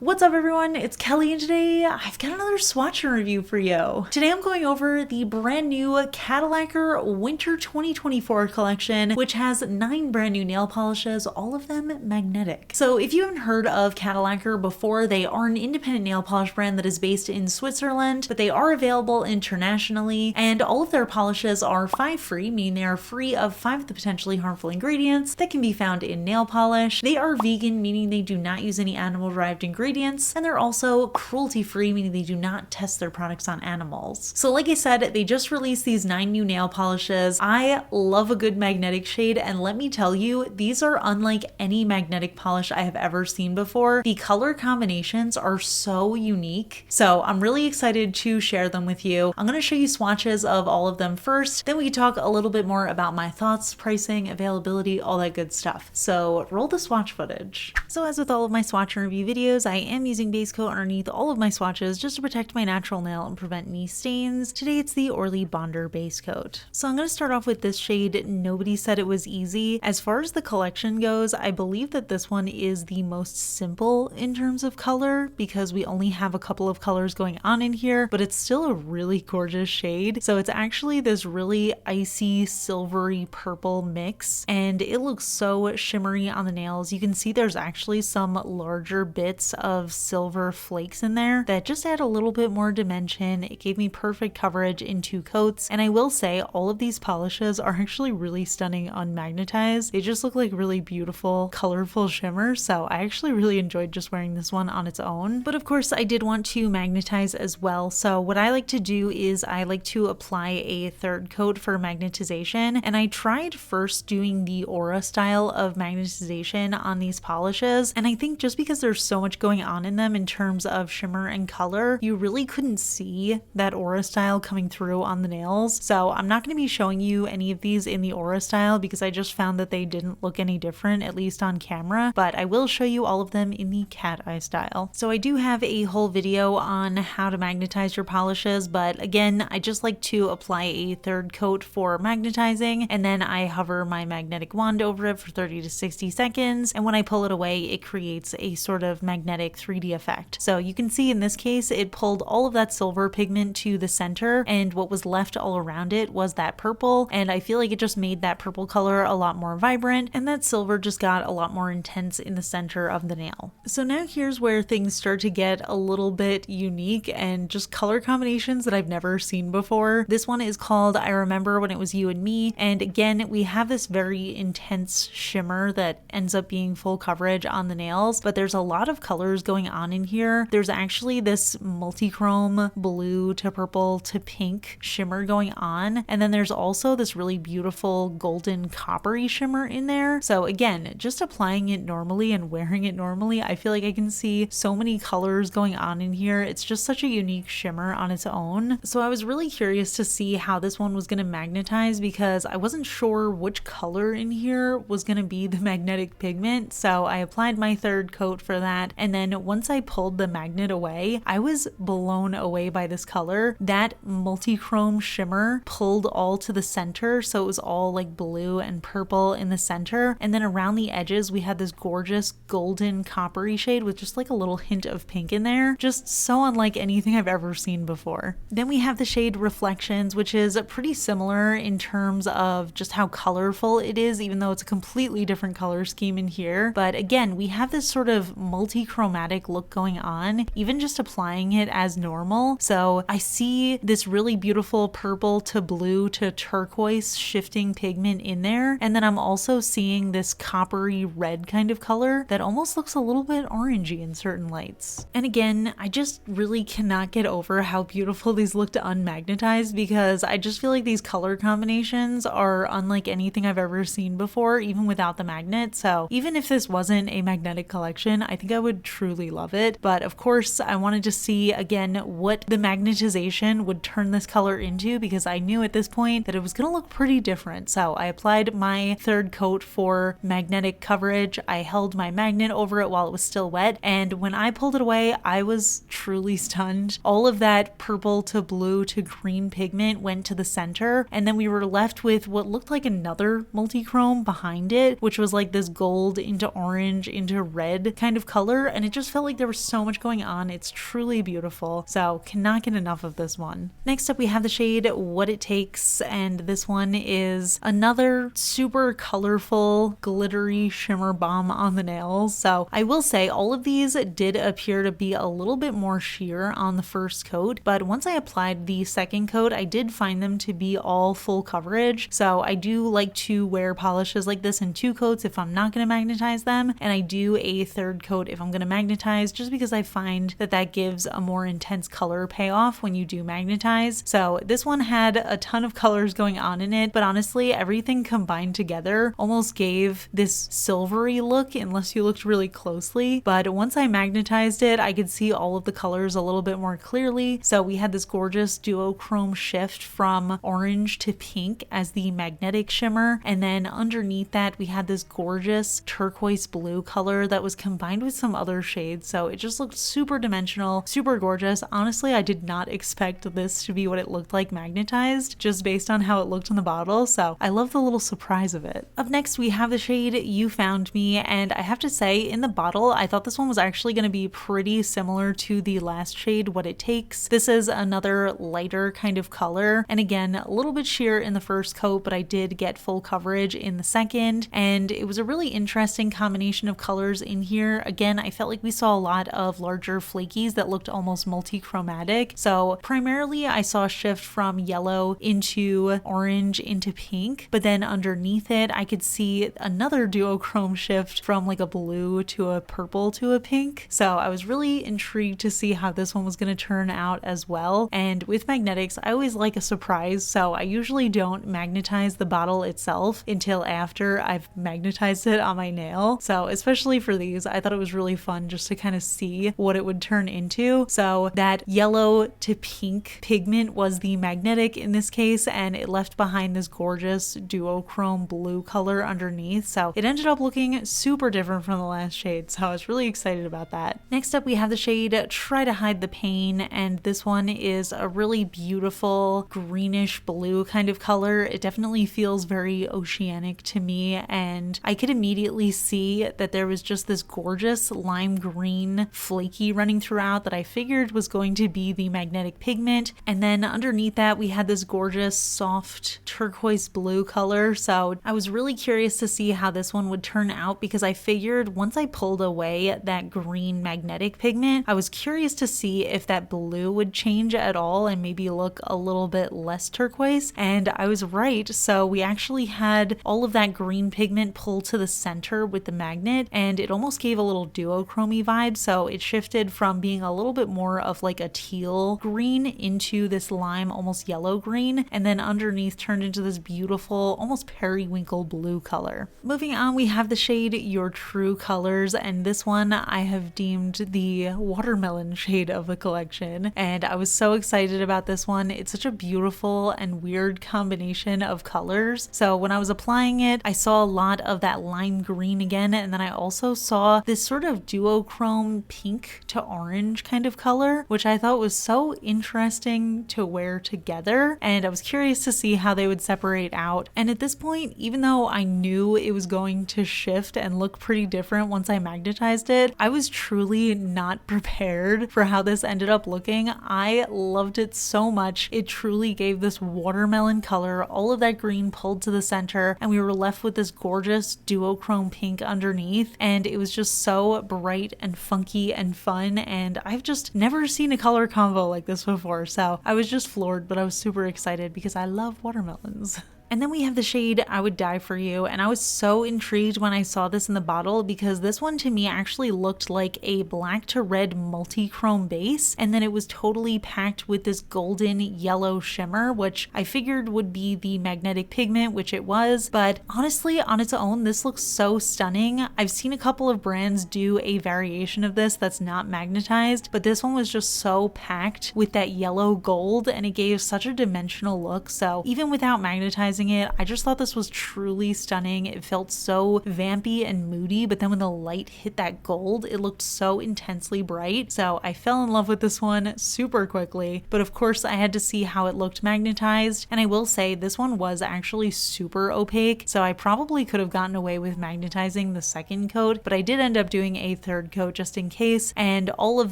What's up everyone, it's Kelly and today I've got another swatch review for you. Today I'm going over the brand new Cadillacquer Winter 2024 collection, which has 9 brand new nail polishes, all of them magnetic. So if you haven't heard of Cadillacquer before, they are an independent nail polish brand that is based in Switzerland, but they are available internationally, and all of their polishes are fave free, meaning they are free of 5 of the potentially harmful ingredients that can be found in nail polish. They are vegan, meaning they do not use any animal-derived ingredients, and they're also cruelty free, meaning they do not test their products on animals. So like I said, they just released these 9 new nail polishes. I love a good magnetic shade, and let me tell you, these are unlike any magnetic polish I have ever seen before. The color combinations are so unique, so I'm really excited to share them with you. I'm going to show you swatches of all of them first, then we can talk a little bit more about my thoughts, pricing, availability, all that good stuff. So roll the swatch footage. So as with all of my swatch and review videos, I am using base coat underneath all of my swatches just to protect my natural nail and prevent any stains. Today it's the Orly Bonder base coat. So I'm going to start off with this shade, Nobody Said It Was Easy. As far as the collection goes, I believe that this one is the most simple in terms of color because we only have a couple of colors going on in here, but it's still a really gorgeous shade. So it's actually this really icy silvery purple mix, and it looks so shimmery on the nails. You can see there's actually some larger bits of silver flakes in there that just add a little bit more dimension. It gave me perfect coverage in 2 coats, and I will say all of these polishes are actually really stunning unmagnetized. They just look like really beautiful, colorful shimmers, so I actually really enjoyed just wearing this one on its own. But of course I did want to magnetize as well, so what I like to do is I like to apply a 3rd coat for magnetization, and I tried first doing the aura style of magnetization on these polishes, and I think just because there's so much going on in them in terms of shimmer and color, you really couldn't see that aura style coming through on the nails. So I'm not going to be showing you any of these in the aura style because I just found that they didn't look any different, at least on camera, but I will show you all of them in the cat eye style. So I do have a whole video on how to magnetize your polishes, but again, I just like to apply a 3rd coat for magnetizing, and then I hover my magnetic wand over it for 30 to 60 seconds, and when I pull it away, it creates a sort of magnetic 3D effect. So you can see in this case, it pulled all of that silver pigment to the center, and what was left all around it was that purple, and I feel like it just made that purple color a lot more vibrant, and that silver just got a lot more intense in the center of the nail. So now here's where things start to get a little bit unique and just color combinations that I've never seen before. This one is called I Remember When It Was You and Me, and again, we have this very intense shimmer that ends up being full coverage on the nails, but there's a lot of colors going on in here. There's actually this multi-chrome blue to purple to pink shimmer going on, and then there's also this really beautiful golden coppery shimmer in there. So again, just applying it normally and wearing it normally, I feel like I can see so many colors going on in here. It's just such a unique shimmer on its own. So I was really curious to see how this one was going to magnetize because I wasn't sure which color in here was going to be the magnetic pigment. So I applied my 3rd coat for that, and then once I pulled the magnet away, I was blown away by this color. That multi-chrome shimmer pulled all to the center, so it was all like blue and purple in the center, and then around the edges we had this gorgeous golden coppery shade with just like a little hint of pink in there. Just so unlike anything I've ever seen before. Then we have the shade Reflections, which is pretty similar in terms of just how colorful it is, even though it's a completely different color scheme in here. But again, we have this sort of multi-chromatic look going on, even just applying it as normal. So I see this really beautiful purple to blue to turquoise shifting pigment in there, and then I'm also seeing this coppery red kind of color that almost looks a little bit orangey in certain lights. And again, I just really cannot get over how beautiful these look to unmagnetized because I just feel like these color combinations are unlike anything I've ever seen before, even without the magnet. So even if this wasn't a magnetic collection, I think I would truly love it. But of course, I wanted to see again what the magnetization would turn this color into because I knew at this point that it was going to look pretty different. So I applied my 3rd coat for magnetic coverage. I held my magnet over it while it was still wet, and when I pulled it away, I was truly stunned. All of that purple to blue to green pigment went to the center, and then we were left with what looked like another multi-chrome behind it, which was like this gold into orange into red kind of color, and it just felt like there was so much going on. It's truly beautiful, so cannot get enough of this one. Next up we have the shade What It Takes, and this one is another super colorful glittery shimmer bomb on the nails. So I will say all of these did appear to be a little bit more sheer on the first coat, but once I applied the second coat I did find them to be all full coverage. So I do like to wear polishes like this in 2 coats if I'm not going to magnetize them, and I do a 3rd coat if I'm going to magnetize, just because I find that that gives a more intense color payoff when you do magnetize. So this one had a ton of colors going on in it, but honestly everything combined together almost gave this silvery look unless you looked really closely. But once I magnetized it I could see all of the colors a little bit more clearly. So we had this gorgeous duochrome shift from orange to pink as the magnetic shimmer, and then underneath that we had this gorgeous turquoise blue color that was combined with some other shades. So it just looked super dimensional, super gorgeous. Honestly, I did not expect this to be what it looked like magnetized, just based on how it looked in the bottle. So I love the little surprise of it. Up next we have the shade You Found Me, and I have to say in the bottle I thought this one was actually going to be pretty similar to the last shade What It Takes. This is another lighter kind of color, and again a little bit sheer in the first coat, but I did get full coverage in the second, and it was a really interesting combination of colors in here. Again, I felt like we saw a lot of larger flakies that looked almost multi-chromatic. So primarily I saw a shift from yellow into orange into pink, but then underneath it I could see another duochrome shift from like a blue to a purple to a pink. So I was really intrigued to see how this one was going to turn out as well. And with magnetics I always like a surprise, so I usually don't magnetize the bottle itself until after I've magnetized it on my nail. So especially for these I thought it was really fun just to kind of see what it would turn into. So that yellow to pink pigment was the magnetic in this case, and it left behind this gorgeous duochrome blue color underneath. So it ended up looking super different from the last shade, so I was really excited about that. Next up we have the shade Try to Hide the Pain, and this one is a really beautiful greenish blue kind of color. It definitely feels very oceanic to me, and I could immediately see that there was just this gorgeous lime green flaky running throughout that I figured was going to be the magnetic pigment. And then underneath that we had this gorgeous soft turquoise blue color. So I was really curious to see how this one would turn out, because I figured once I pulled away that green magnetic pigment, I was curious to see if that blue would change at all and maybe look a little bit less turquoise, and I was right. So we actually had all of that green pigment pulled to the center with the magnet, and it almost gave a little duochrome vibe. So it shifted from being a little bit more of like a teal green into this lime almost yellow green, and then underneath turned into this beautiful almost periwinkle blue color. Moving on, we have the shade Your True Colors, and this one I have deemed the watermelon shade of the collection, and I was so excited about this one. It's such a beautiful and weird combination of colors. So when I was applying it I saw a lot of that lime green again, and then I also saw this sort of duochrome pink to orange kind of color, which I thought was so interesting to wear together, and I was curious to see how they would separate out. And at this point, even though I knew it was going to shift and look pretty different once I magnetized it, I was truly not prepared for how this ended up looking. I loved it so much. It truly gave this watermelon color, all of that green pulled to the center, and we were left with this gorgeous duochrome pink underneath, and it was just so bright and funky and fun, and I've just never seen a color combo like this before. So I was just floored, but I was super excited because I love watermelons. And then we have the shade I Would Die For You, and I was so intrigued when I saw this in the bottle because this one to me actually looked like a black to red multi-chrome base, and then it was totally packed with this golden yellow shimmer, which I figured would be the magnetic pigment, which it was. But honestly, on its own, this looks so stunning. I've seen a couple of brands do a variation of this that's not magnetized, but this one was just so packed with that yellow gold, and it gave such a dimensional look. So even without magnetizing magnetizing it, I just thought this was truly stunning. It felt so vampy and moody, but then when the light hit that gold, it looked so intensely bright. So I fell in love with this one super quickly, but of course I had to see how it looked magnetized. And I will say this one was actually super opaque, so I probably could have gotten away with magnetizing the second coat, but I did end up doing a third coat just in case, and all of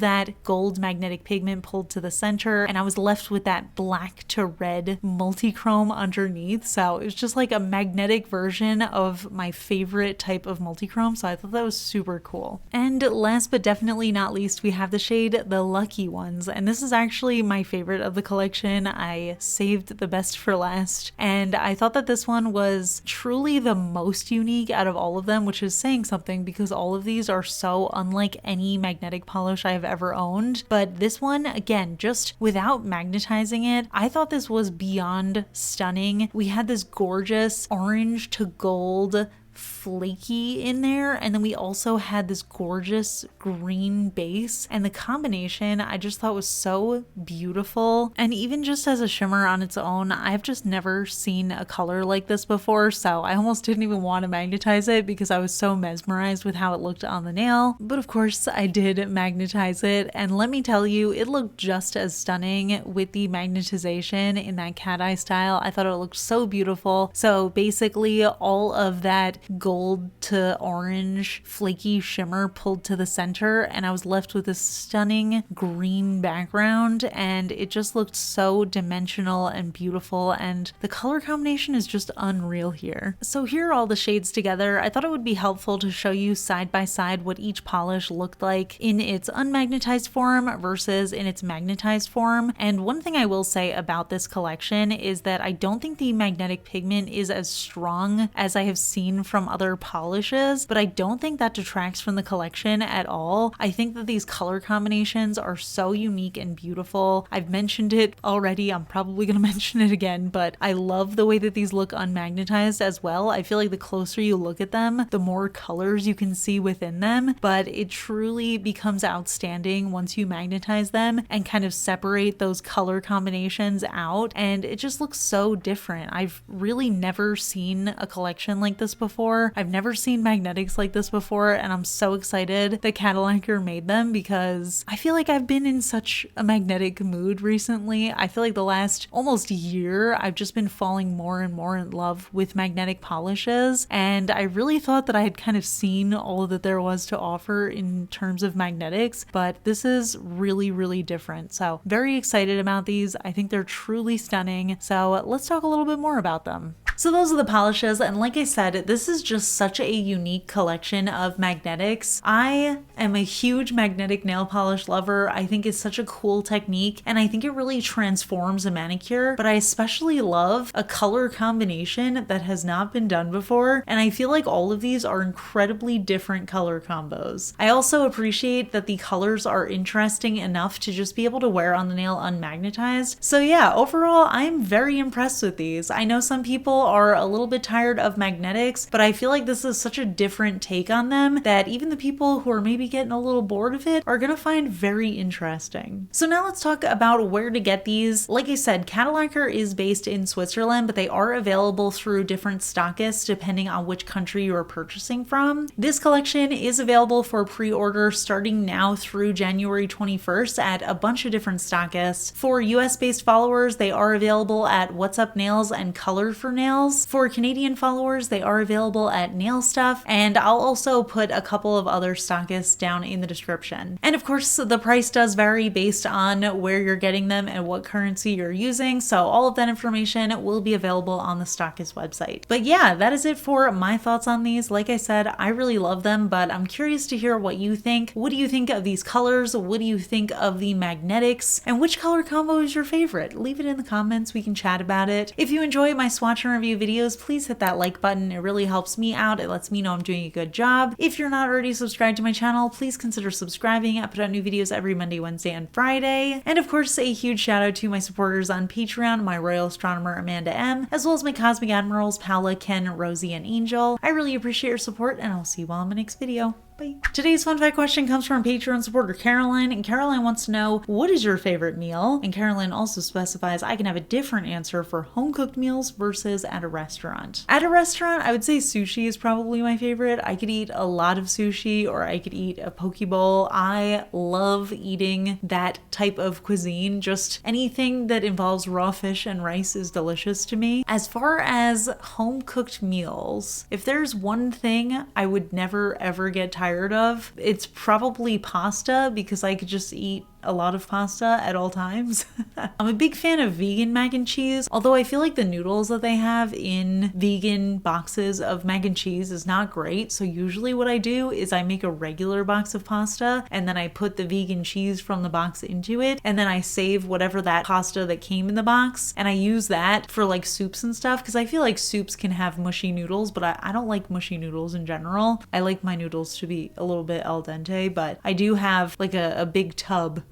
that gold magnetic pigment pulled to the center, and I was left with that black to red multi-chrome underneath. So it was just like a magnetic version of my favorite type of multi-chrome, so I thought that was super cool. And last but definitely not least, we have the shade The Lucky Ones, and this is actually my favorite of the collection. I saved the best for last, and I thought that this one was truly the most unique out of all of them, which is saying something because all of these are so unlike any magnetic polish I have ever owned. But this one, again, just without magnetizing it, I thought this was beyond stunning. We had this gorgeous orange to gold flaky in there, and then we also had this gorgeous green base, and the combination I just thought was so beautiful. And even just as a shimmer on its own, I've just never seen a color like this before, so I almost didn't even want to magnetize it because I was so mesmerized with how it looked on the nail. But of course I did magnetize it, and let me tell you, it looked just as stunning with the magnetization in that cat eye style. I thought it looked so beautiful. So basically all of that gold to orange flaky shimmer pulled to the center, and I was left with this stunning green background, and it just looked so dimensional and beautiful, and the color combination is just unreal here. So here are all the shades together. I thought it would be helpful to show you side by side what each polish looked like in its unmagnetized form versus in its magnetized form. And one thing I will say about this collection is that I don't think the magnetic pigment is as strong as I have seen from other polishes, but I don't think that detracts from the collection at all. I think that these color combinations are so unique and beautiful. I've mentioned it already, I'm probably gonna mention it again, but I love the way that these look unmagnetized as well. I feel like the closer you look at them, the more colors you can see within them, but it truly becomes outstanding once you magnetize them and kind of separate those color combinations out, and it just looks so different. I've really never seen a collection like this before. I've never seen magnetics like this before, and I'm so excited that Cadillacquer made them because I feel like I've been in such a magnetic mood recently. I feel like the last almost year I've just been falling more and more in love with magnetic polishes, and I really thought that I had kind of seen all that there was to offer in terms of magnetics, but this is really, really different. So very excited about these. I think they're truly stunning. So let's talk a little bit more about them. So those are the polishes, and like I said, this is just such a unique collection of magnetics. I am a huge magnetic nail polish lover. I think it's such a cool technique, and I think it really transforms a manicure, but I especially love a color combination that has not been done before, and I feel like all of these are incredibly different color combos. I also appreciate that the colors are interesting enough to just be able to wear on the nail unmagnetized. So yeah, overall, I'm very impressed with these. I know some people are a little bit tired of magnetics, but I feel like this is such a different take on them that even the people who are maybe getting a little bored of it are gonna find very interesting. So now let's talk about where to get these. Like I said, Cadillacquer is based in Switzerland, but they are available through different stockists depending on which country you are purchasing from. This collection is available for pre-order starting now through January 21st at a bunch of different stockists. For US-based followers, they are available at What's Up Nails and Color for Nails. For Canadian followers, they are available at Nail Stuff, and I'll also put a couple of other stockists down in the description. And of course, the price does vary based on where you're getting them and what currency you're using, so all of that information will be available on the stockist website. But yeah, that is it for my thoughts on these. Like I said, I really love them, but I'm curious to hear what you think. What do you think of these colors? What do you think of the magnetics? And which color combo is your favorite? Leave it in the comments, we can chat about it. If you enjoy my swatch and review videos, please hit that like button. It really helps me out. It lets me know I'm doing a good job. If you're not already subscribed to my channel, please consider subscribing. I put out new videos every Monday, Wednesday, and Friday. And of course, a huge shout out to my supporters on Patreon, my royal astronomer Amanda M, as well as my cosmic admirals Paula, Ken, Rosie, and Angel. I really appreciate your support, and I'll see you all in my next video. Bye. Today's fun fact question comes from Patreon supporter Caroline, and Caroline wants to know, what is your favorite meal? And Caroline also specifies I can have a different answer for home-cooked meals versus at a restaurant. At a restaurant, I would say sushi is probably my favorite. I could eat a lot of sushi, or I could eat a poke bowl. I love eating that type of cuisine. Just anything that involves raw fish and rice is delicious to me. As far as home-cooked meals, if there's one thing I would never ever get tired of, it's probably pasta, because I could just eat a lot of pasta at all times. I'm a big fan of vegan mac and cheese, although I feel like the noodles that they have in vegan boxes of mac and cheese is not great. So usually what I do is I make a regular box of pasta, and then I put the vegan cheese from the box into it, and then I save whatever that pasta that came in the box, and I use that for like soups and stuff, because I feel like soups can have mushy noodles, but I don't like mushy noodles in general. I like my noodles to be a little bit al dente, but I do have like a big tub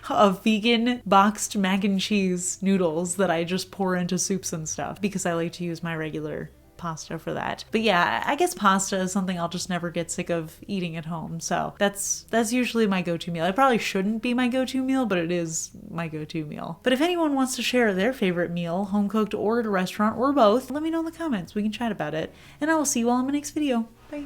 of vegan boxed mac and cheese noodles that I just pour into soups and stuff, because I like to use my regular pasta for that. But yeah, I guess pasta is something I'll just never get sick of eating at home. So that's usually my go-to meal. It probably shouldn't be my go-to meal, but it is my go-to meal. But if anyone wants to share their favorite meal, home cooked or at a restaurant or both, let me know in the comments. We can chat about it. And I will see you all in my next video. Bye.